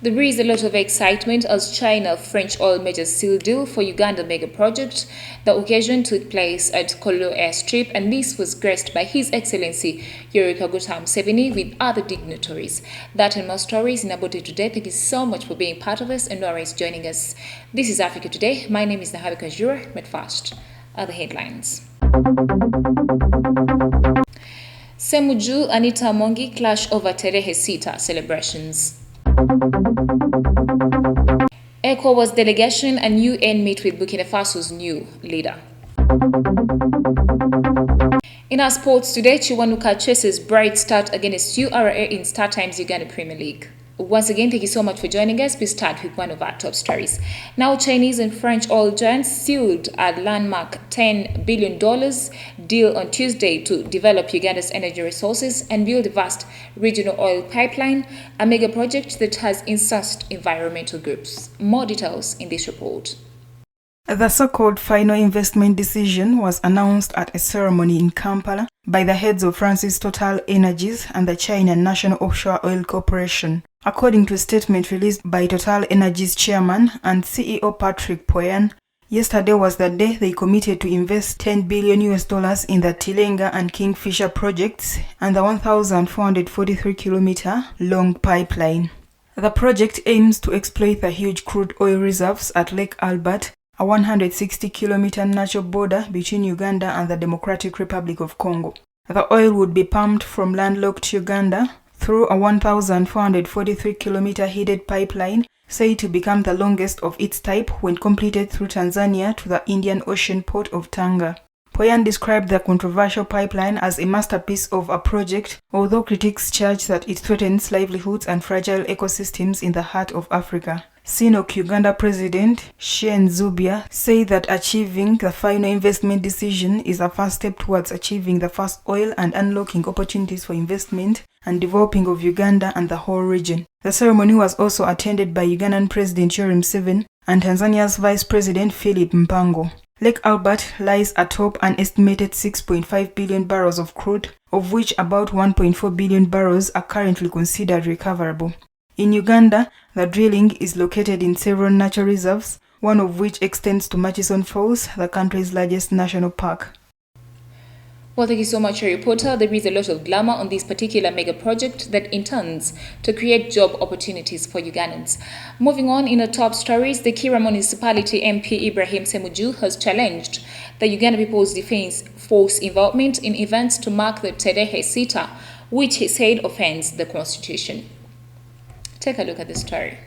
There is a lot of excitement as China French oil major seal deal for Uganda mega project. The occasion took place at Kololo airstrip, and this was graced by His Excellency Yoweri Kaguta Museveni with other dignitaries. That and more stories in About It Today. Thank you so much for being part of us and always joining us. This is Africa Today. My name is Nahabi Kajura. But first, other headlines. Ssemujju Anita Among clash over Tarehe Sita celebrations. ECOWAS delegation and UN meet with Burkina Faso's new leader. In our sports today, Chiwanuka chases bright start against URA in StarTimes Uganda Premier League. Once again, thank you so much for joining us. We start with one of our top stories. Now, Chinese and French oil giants sealed a landmark $10 billion deal on Tuesday to develop Uganda's energy resources and build a vast regional oil pipeline, a mega project that has incensed environmental groups. More details in this report. The so-called final investment decision was announced at a ceremony in Kampala by the heads of France's Total Energies and the China National Offshore Oil Corporation. According to a statement released by Total Energies chairman and CEO Patrick Poyan, yesterday was the day they committed to invest $10 billion in the Tilenga and Kingfisher projects and the 1,443-kilometer long pipeline. The project aims to exploit the huge crude oil reserves at Lake Albert, a 160-kilometer natural border between Uganda and the Democratic Republic of Congo. The oil would be pumped from landlocked Uganda through a 1,443-kilometer heated pipeline, said to become the longest of its type when completed through Tanzania to the Indian Ocean port of Tanga. Poyan described the controversial pipeline as a masterpiece of a project, although critics charge that it threatens livelihoods and fragile ecosystems in the heart of Africa. CNOOC Uganda President Shein Zubia said that achieving the final investment decision is a first step towards achieving the first oil and unlocking opportunities for investment and developing of Uganda and the whole region. The ceremony was also attended by Ugandan President Yoweri Museveni and Tanzania's Vice President Philip Mpango. Lake Albert lies atop an estimated 6.5 billion barrels of crude, of which about 1.4 billion barrels are currently considered recoverable. In Uganda, the drilling is located in several natural reserves, one of which extends to Murchison Falls, the country's largest national park. Well, thank you so much, reporter. There is a lot of glamour on this particular mega project that intends to create job opportunities for Ugandans. Moving on, in the top stories, the Kira Municipality MP Ibrahim Ssemujju has challenged the Uganda People's Defence Force involvement in events to mark the Tarehe Sita, which he said offends the Constitution. Take a look at the story.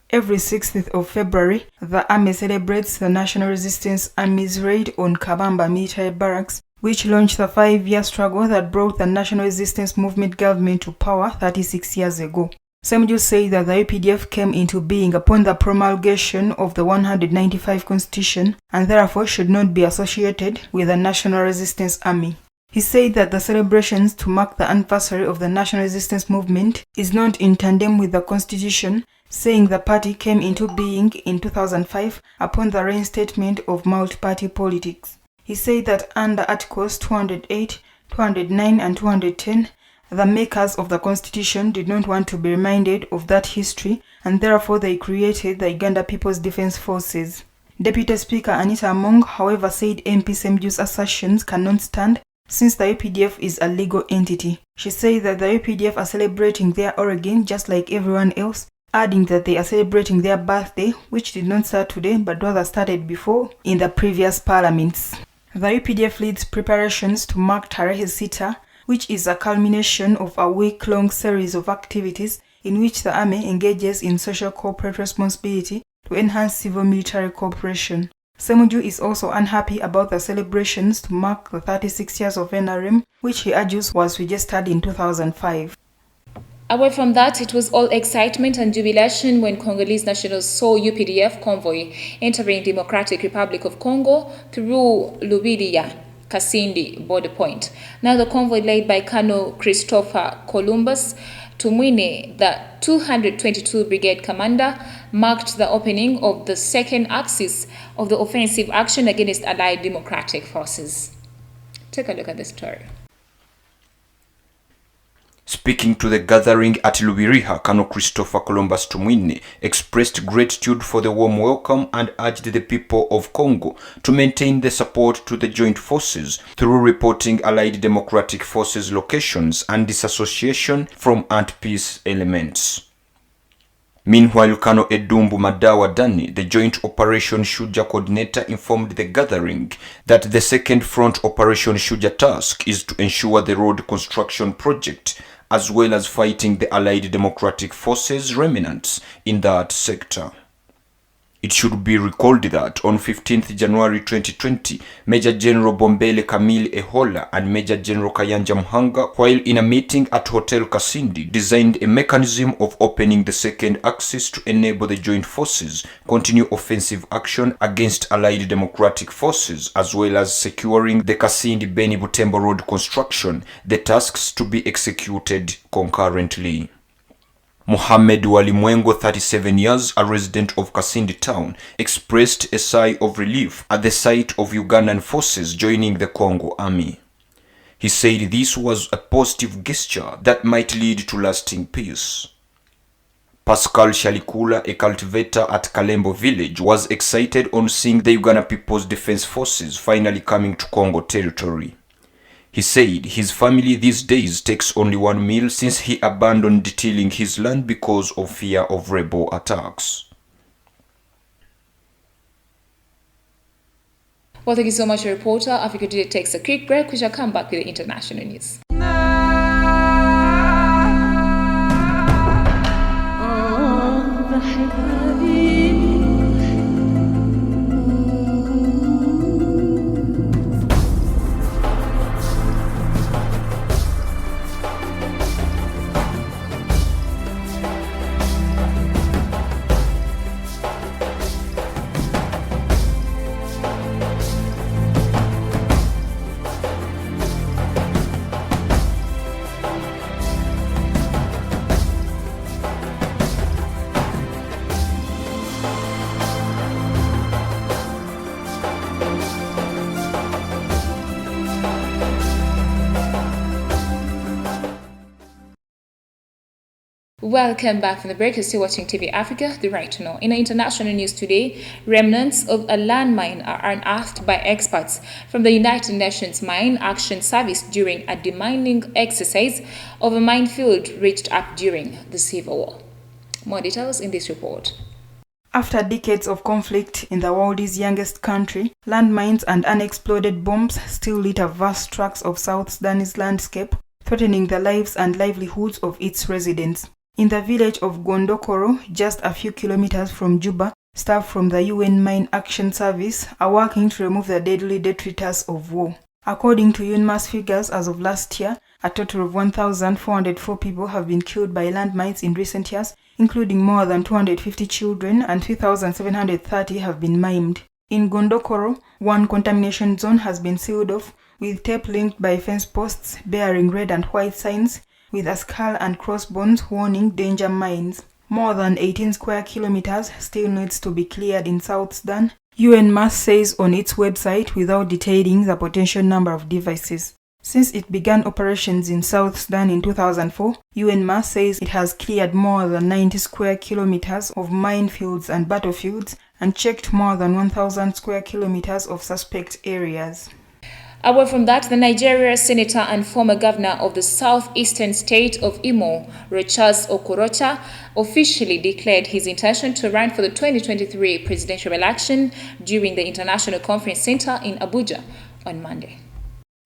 Every 6th of February, the army celebrates the National Resistance Army's raid on Kabamba military barracks, which launched the 5-year struggle that brought the National Resistance Movement government to power 36 years ago. Ssemujju said that the UPDF came into being upon the promulgation of the 195 Constitution and therefore should not be associated with the National Resistance Army. He said that the celebrations to mark the anniversary of the National Resistance Movement is not in tandem with the Constitution, saying the party came into being in 2005 upon the reinstatement of multi-party politics. He said that under Articles 208, 209 and 210, the makers of the Constitution did not want to be reminded of that history and therefore they created the Uganda People's Defence Forces. Deputy Speaker Anita Among, however, said MP Ssemujju's assertions cannot stand since the UPDF is a legal entity. She said that the UPDF are celebrating their origin just like everyone else, adding that they are celebrating their birthday, which did not start today but rather started before in the previous parliaments. The UPDF leads preparations to mark Tarehe Sita, which is a culmination of a week-long series of activities in which the army engages in social corporate responsibility to enhance civil-military cooperation. Ssemujju is also unhappy about the celebrations to mark the 36 years of NRM, which he argues was registered in 2005. Away from that, it was all excitement and jubilation when Congolese nationals saw UPDF convoy entering Democratic Republic of Congo through Lubiria, Kasindi border point. Now the convoy led by Colonel Christopher Columbus Tumwine, the 222 Brigade commander, marked the opening of the second axis of the offensive action against Allied Democratic Forces. Take a look at the story. Speaking to the gathering at Lubiriha, Colonel Christopher Columbus Tumwine expressed gratitude for the warm welcome and urged the people of Congo to maintain the support to the joint forces through reporting Allied Democratic Forces locations and disassociation from anti-peace elements. Meanwhile, Colonel Edumbu Madawa Dani, the Joint Operation Shuja coordinator, informed the gathering that the Second Front Operation Shuja task is to ensure the road construction project as well as fighting the Allied Democratic Forces remnants in that sector. It should be recalled that on 15th January 2020, Major General Bombele Camille Ehola and Major General Kayanja Mhanga, while in a meeting at Hotel Kasindi, designed a mechanism of opening the second axis to enable the joint forces continue offensive action against Allied Democratic Forces, as well as securing the Kasindi-Beni Butembo road construction, the tasks to be executed concurrently. Mohamed Walimwengo, 37 years, a resident of Kasindi town, expressed a sigh of relief at the sight of Ugandan forces joining the Congo army. He said this was a positive gesture that might lead to lasting peace. Pascal Shalikula, a cultivator at Kalembo village, was excited on seeing the Uganda People's Defense Forces finally coming to Congo territory. He said his family these days takes only one meal since he abandoned tilling his land because of fear of rebel attacks. Well, thank you so much, reporter. Africa Today takes a quick break. We shall come back with the international news. Welcome back from the break. You're still watching TV Africa, the right to know. In the international news today, remnants of a landmine are unearthed by experts from the United Nations Mine Action Service during a demining exercise of a minefield reached up during the Civil War. More details in this report. After decades of conflict in the world's youngest country, landmines and unexploded bombs still litter vast tracts of South Sudan's landscape, threatening the lives and livelihoods of its residents. In the village of Gondokoro, just a few kilometers from Juba, staff from the UN Mine Action Service are working to remove the deadly detritus of war. According to UNMAS figures as of last year, a total of 1,404 people have been killed by landmines in recent years, including more than 250 children, and 3,730 have been maimed. In Gondokoro, one contamination zone has been sealed off, with tape linked by fence posts bearing red and white signs with a skull and crossbones warning danger mines. More than 18 square kilometers still needs to be cleared in South Sudan, UNMAS says on its website without detailing the potential number of devices. Since it began operations in South Sudan in 2004, UNMAS says it has cleared more than 90 square kilometers of minefields and battlefields and checked more than 1,000 square kilometers of suspect areas. Away from that, the Nigeria senator and former governor of the southeastern state of Imo, Rochas Okorocha, officially declared his intention to run for the 2023 presidential election during the International Conference Center in Abuja on Monday.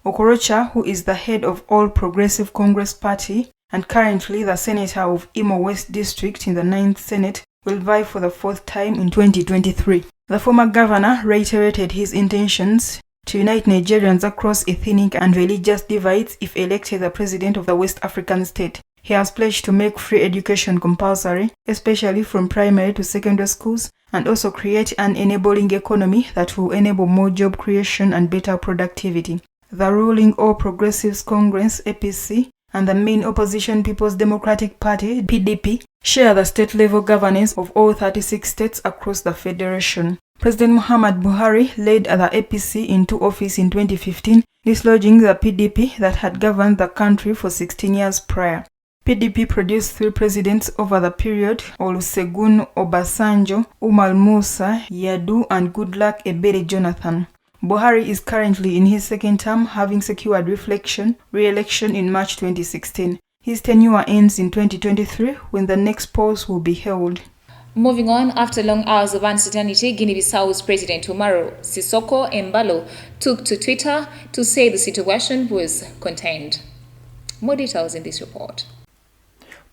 Okorocha, who is the head of All Progressive Congress Party and currently the senator of Imo West District in the 9th Senate, will vie for the fourth time in 2023. The former governor reiterated his intentions to unite Nigerians across ethnic and religious divides if elected the president of the West African state. He has pledged to make free education compulsory, especially from primary to secondary schools, and also create an enabling economy that will enable more job creation and better productivity. The ruling All Progressives Congress (APC) and the main opposition People's Democratic Party (PDP) share the state-level governance of all 36 states across the federation. President Muhammad Buhari led the APC into office in 2015, dislodging the PDP that had governed the country for 16 years prior. PDP produced 3 presidents over the period: Olusegun Obasanjo, Umar Musa Yadu and Goodluck Ebele Jonathan. Buhari is currently in his second term, having secured re-election in March 2016. His tenure ends in 2023 when the next polls will be held. Moving on, after long hours of uncertainty, Guinea-Bissau's President Umaru Sissoco Embalo took to Twitter to say the situation was contained. More details in this report.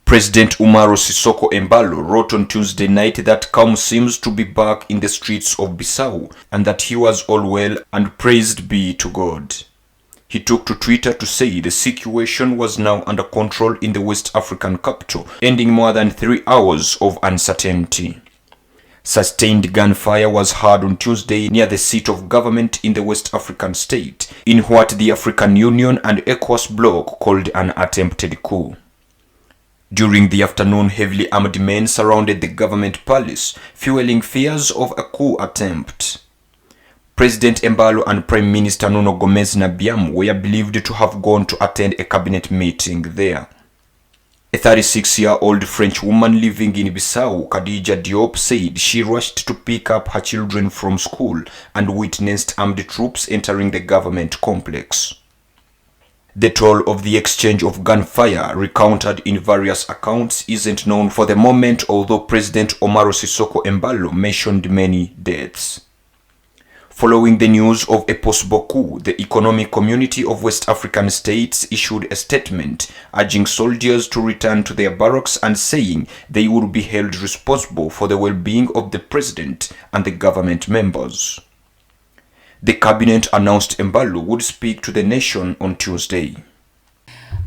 President Umaru Sissoco Embalo wrote on Tuesday night that calm seems to be back in the streets of Bissau and that he was all well and praised be to God. He took to Twitter to say the situation was now under control in the West African capital, ending more than 3 hours of uncertainty. Sustained gunfire was heard on Tuesday near the seat of government in the West African state, in what the African Union and ECOWAS bloc called an attempted coup. During the afternoon, heavily armed men surrounded the government palace, fueling fears of a coup attempt. President Embalo and Prime Minister Nuno Gomes Nabiam were believed to have gone to attend a cabinet meeting there. A 36-year-old French woman living in Bissau, Khadija Diop, said she rushed to pick up her children from school and witnessed armed troops entering the government complex. The toll of the exchange of gunfire, recounted in various accounts, isn't known for the moment, although President Umaru Sissoco Embalo mentioned many deaths. Following the news of a possible coup, the Economic Community of West African States issued a statement urging soldiers to return to their barracks and saying they would be held responsible for the well-being of the president and the government members. The cabinet announced Embalo would speak to the nation on Tuesday.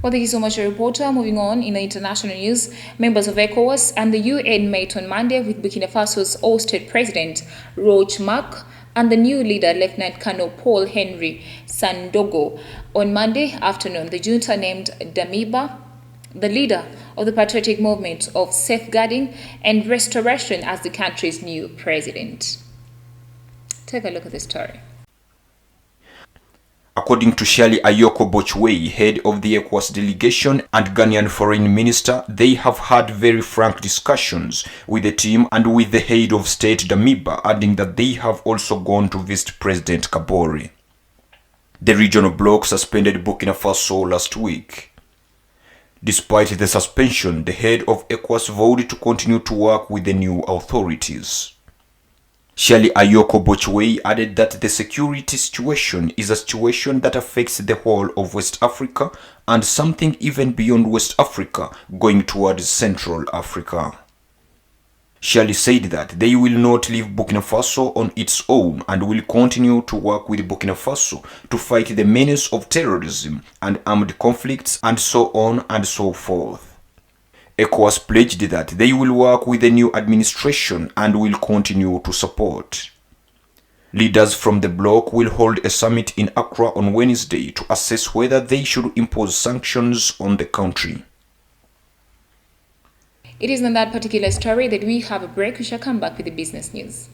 Well, thank you so much, reporter. Moving on, in the international news, members of ECOWAS and the UN met on Monday with Burkina Faso's ousted president, Roch Marc, and the new leader, Lieutenant Colonel Paul Henry Sandaogo. On Monday afternoon, the junta named Damiba, the leader of the Patriotic Movement of Safeguarding and Restoration, as the country's new president. Take a look at the story. According to Shirley Ayoko Bochwey, head of the ECOWAS delegation and Ghanaian foreign minister, they have had very frank discussions with the team and with the head of state Damiba, adding that they have also gone to visit President Kabore. The regional bloc suspended Burkina Faso last week. Despite the suspension, the head of ECOWAS vowed to continue to work with the new authorities. Shirley Ayoko Bochwey added that the security situation is a situation that affects the whole of West Africa and something even beyond West Africa, going towards Central Africa. Shirley said that they will not leave Burkina Faso on its own and will continue to work with Burkina Faso to fight the menace of terrorism and armed conflicts and so on and so forth. ECOWAS pledged that they will work with the new administration and will continue to support. Leaders from the bloc will hold a summit in Accra on Wednesday to assess whether they should impose sanctions on the country. It is on that particular story that we have a break. We shall come back with the business news.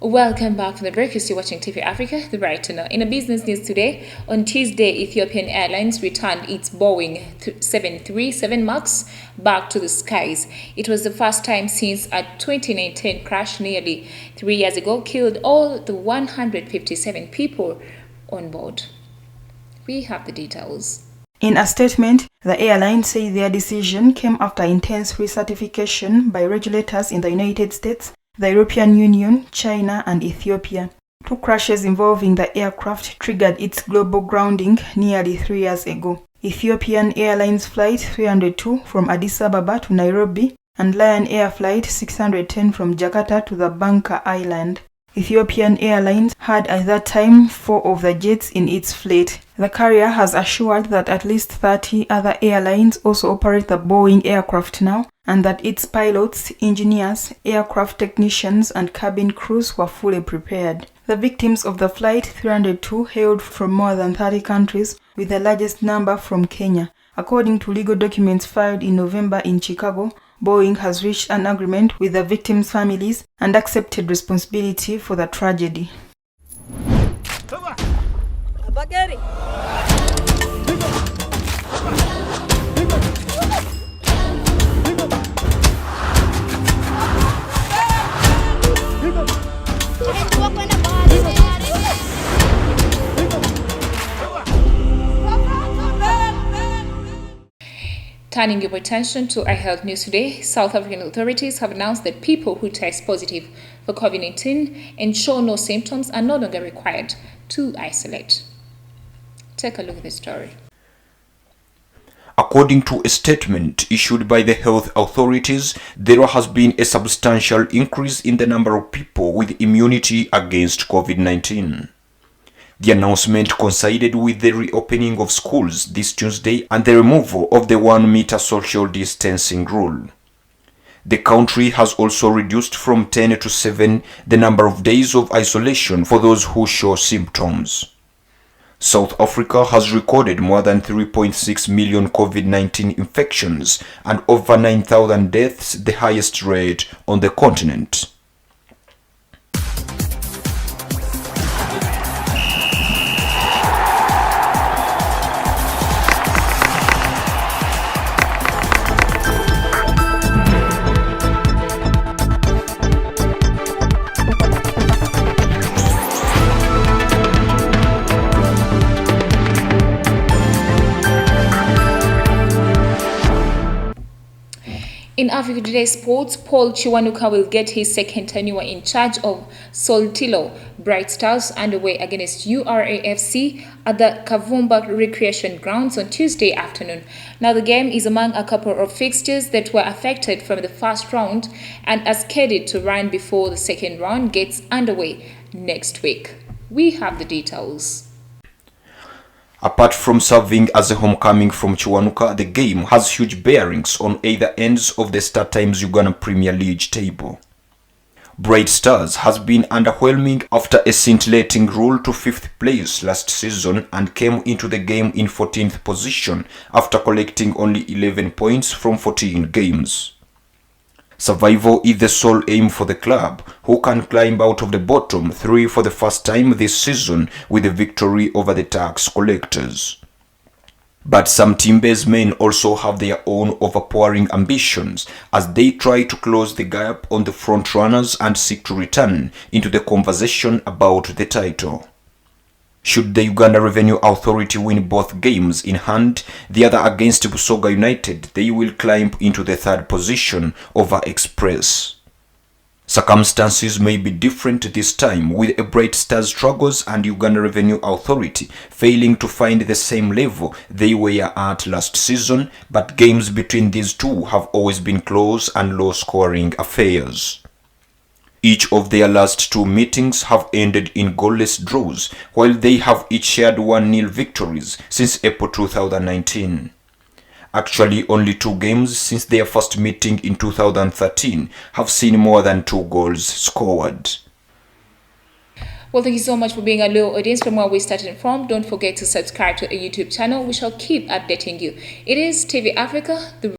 Welcome back from the break. You're still watching TV Africa, the right to know. In a business news today, on Tuesday, Ethiopian Airlines returned its Boeing 737 MAX back to the skies. It was the first time since a 2019 crash nearly 3 years ago killed all the 157 people on board. We have the details. In a statement, the airline said their decision came after intense recertification by regulators in the United States, the European Union, China, and Ethiopia. 2 crashes involving the aircraft triggered its global grounding nearly 3 years ago. Ethiopian Airlines Flight 302 from Addis Ababa to Nairobi and Lion Air Flight 610 from Jakarta to the Bangka Island. Ethiopian Airlines had at that time 4 of the jets in its fleet. The carrier has assured that at least 30 other airlines also operate the Boeing aircraft now, and that its pilots, engineers, aircraft technicians, and cabin crews were fully prepared. The victims of the Flight 302 hailed from more than 30 countries, with the largest number from Kenya. According to legal documents filed in November in Chicago, Boeing has reached an agreement with the victims' families and accepted responsibility for the tragedy. Turning your attention to our health news today, South African authorities have announced that people who test positive for COVID-19 and show no symptoms are no longer required to isolate. Take a look at this story. According to a statement issued by the health authorities, there has been a substantial increase in the number of people with immunity against COVID-19. The announcement coincided with the reopening of schools this Tuesday and the removal of the 1-meter social distancing rule. The country has also reduced from 10 to 7 the number of days of isolation for those who show symptoms. South Africa has recorded more than 3.6 million COVID-19 infections and over 9,000 deaths, the highest rate on the continent. In Africa Today Sports, Paul Kiwanuka will get his second tenure in charge of Soltilo Bright Stars underway against URAFC at the Kavumba Recreation Grounds on Tuesday afternoon. Now, the game is among a couple of fixtures that were affected from the first round and are scheduled to run before the second round gets underway next week. We have the details. Apart from serving as a homecoming from Kiwanuka, the game has huge bearings on either ends of the StarTimes Uganda Premier League table. Bright Stars has been underwhelming after a scintillating roll to 5th place last season and came into the game in 14th position after collecting only 11 points from 14 games. Survival is the sole aim for the club, who can climb out of the bottom 3 for the first time this season with a victory over the tax collectors. But some Timber's men also have their own overpowering ambitions as they try to close the gap on the front runners and seek to return into the conversation about the title. Should the Uganda Revenue Authority win both games in hand, the other against Busoga United, they will climb into the 3rd position over Express. Circumstances may be different this time, with a Bright Stars struggles and Uganda Revenue Authority failing to find the same level they were at last season, but games between these two have always been close and low-scoring affairs. Each of their last 2 meetings have ended in goalless draws, while they have each shared 1-0 victories since April 2019. Actually, only 2 games since their first meeting in 2013 have seen more than 2 goals scored. Well, thank you so much for being a loyal audience from where we started from. Don't forget to subscribe to our YouTube channel. We shall keep updating you. It is TV Africa, the